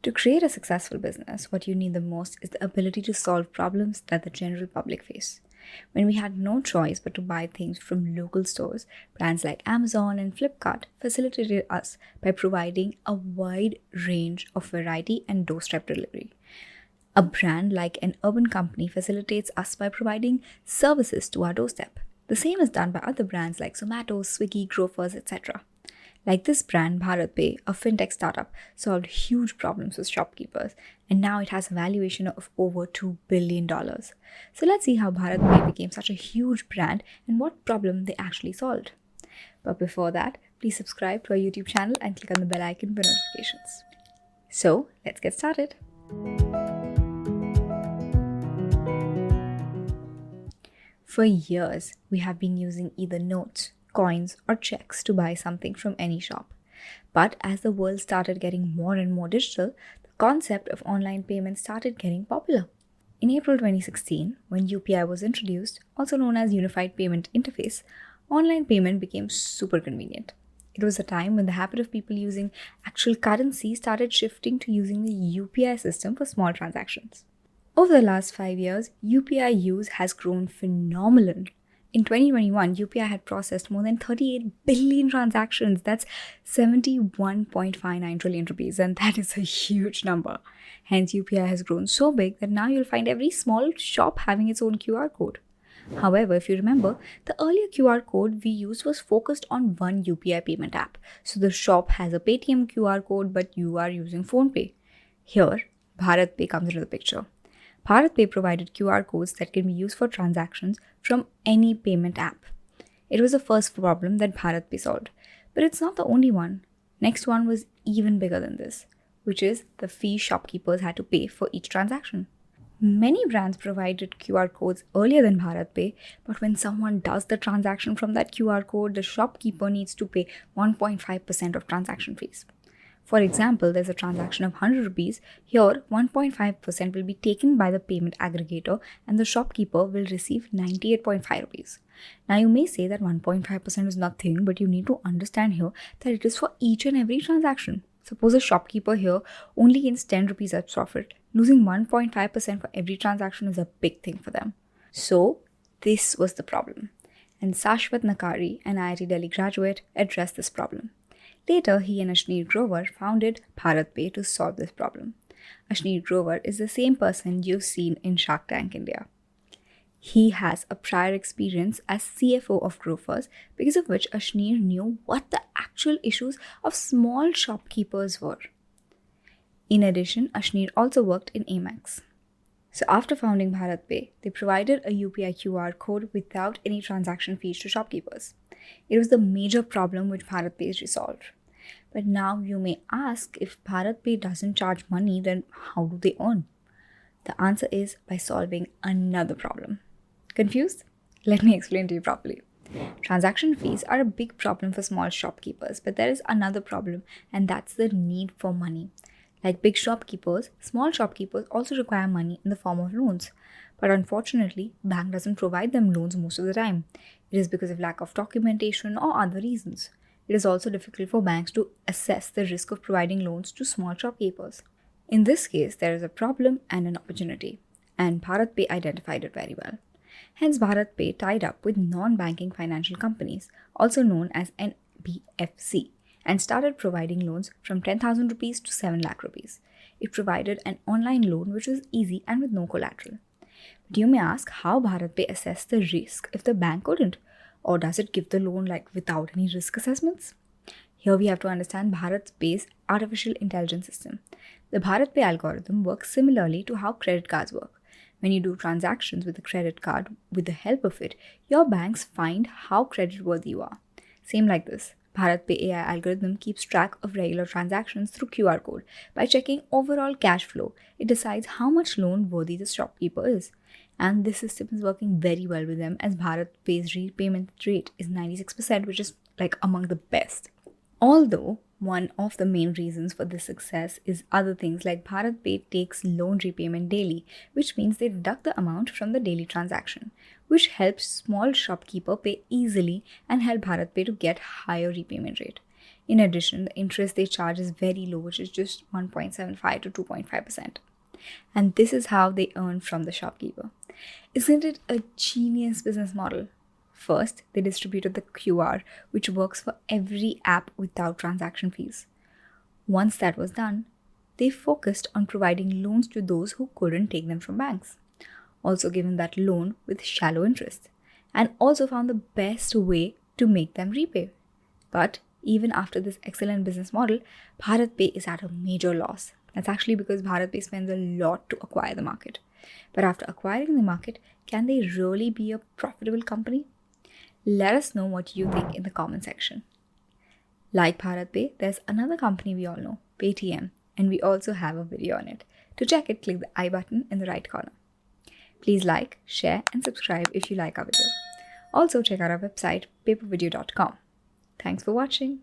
To create a successful business, what you need the most is the ability to solve problems that the general public face. When we had no choice but to buy things from local stores, brands like Amazon and Flipkart facilitated us by providing a wide range of variety and doorstep delivery. A brand like an urban company facilitates us by providing services to our doorstep. The same is done by other brands like Zomato, Swiggy, Grofers, etc. Like this brand, BharatPe, a fintech startup, solved huge problems with shopkeepers, and now it has a valuation of over $2 billion. So let's see how BharatPe became such a huge brand and what problem they actually solved. But before that, please subscribe to our YouTube channel and click on the bell icon for notifications. So let's get started. For years, we have been using either notes, coins, or checks to buy something from any shop. But as the world started getting more and more digital, the concept of online payments started getting popular. In April 2016, when UPI was introduced, also known as Unified Payment Interface, online payment became super convenient. It was a time when the habit of people using actual currency started shifting to using the UPI system for small transactions. Over the last 5 years, UPI use has grown phenomenal. In 2021, UPI had processed more than 38 billion transactions. That's 71.59 trillion rupees, and that is a huge number. Hence, UPI has grown so big that now you'll find every small shop having its own QR code. However, if you remember, the earlier QR code we used was focused on one UPI payment app. So the shop has a Paytm QR code, but you are using PhonePe. Here, BharatPe comes into the picture. BharatPe provided QR codes that can be used for transactions from any payment app. It was the first problem that BharatPe solved, but it's not the only one. Next one was even bigger than this, which is the fee shopkeepers had to pay for each transaction. Many brands provided QR codes earlier than BharatPe, but when someone does the transaction from that QR code, the shopkeeper needs to pay 1.5% of transaction fees. For example, there's a transaction of 100 rupees. Here, 1.5% will be taken by the payment aggregator and the shopkeeper will receive 98.5 rupees. Now, you may say that 1.5% is nothing, but you need to understand here that it is for each and every transaction. Suppose a shopkeeper here only gains 10 rupees as profit. Losing 1.5% for every transaction is a big thing for them. So, this was the problem. And Shashvat Nakrani, an IIT Delhi graduate, addressed this problem. Later, he and Ashneer founded BharatPe to solve this problem. Ashneer is the same person you've seen in Shark Tank India. He has a prior experience as CFO of Grofers, because of which Ashneer knew what the actual issues of small shopkeepers were. In addition, Ashneer also worked in Amex. So after founding BharatPe, they provided a UPI QR code without any transaction fees to shopkeepers. It was the major problem which BharatPe resolved. But now you may ask, if BharatPe doesn't charge money, then how do they earn? The answer is by solving another problem. Confused? Let me explain to you properly. Transaction fees are a big problem for small shopkeepers, but there is another problem, and that's the need for money. Like big shopkeepers, small shopkeepers also require money in the form of loans. But unfortunately, bank doesn't provide them loans most of the time. It is because of lack of documentation or other reasons. It is also difficult for banks to assess the risk of providing loans to small shopkeepers. In this case, there is a problem and an opportunity, and BharatPe identified it very well. Hence, BharatPe tied up with non-banking financial companies, also known as NBFC, and started providing loans from 10,000 rupees to 7 lakh rupees. It provided an online loan which was easy and with no collateral. But you may ask how BharatPe assessed the risk if the bank couldn't, or does it give the loan without any risk assessments? Here we have to understand BharatPe's artificial intelligence system. The BharatPe algorithm works similarly to how credit cards work. When you do transactions with a credit card, with the help of it, your banks find how creditworthy you are. Same like this. BharatPe AI algorithm keeps track of regular transactions through QR code. By checking overall cash flow, it decides how much loan worthy the shopkeeper is. And this system is working very well with them, as BharatPe's repayment rate is 96%, which is among the best. Although one of the main reasons for this success is other things like BharatPe takes loan repayment daily, which means they deduct the amount from the daily transaction, which helps small shopkeeper pay easily and help BharatPe to get higher repayment rate. In addition, the interest they charge is very low, which is just 1.75 to 2.5%. And this is how they earn from the shopkeeper. Isn't it a genius business model? First, they distributed the QR, which works for every app without transaction fees. Once that was done, they focused on providing loans to those who couldn't take them from banks, also given that loan with shallow interest, and also found the best way to make them repay. But even after this excellent business model, BharatPe is at a major loss. That's actually because BharatPe spends a lot to acquire the market. But after acquiring the market, can they really be a profitable company? Let us know what you think in the comment section. Like BharatPe, there's another company we all know, Paytm, and we also have a video on it. To check it, click the I button in the right corner. Please like, share, and subscribe if you like our video. Also, check out our website, papervideo.com. Thanks for watching.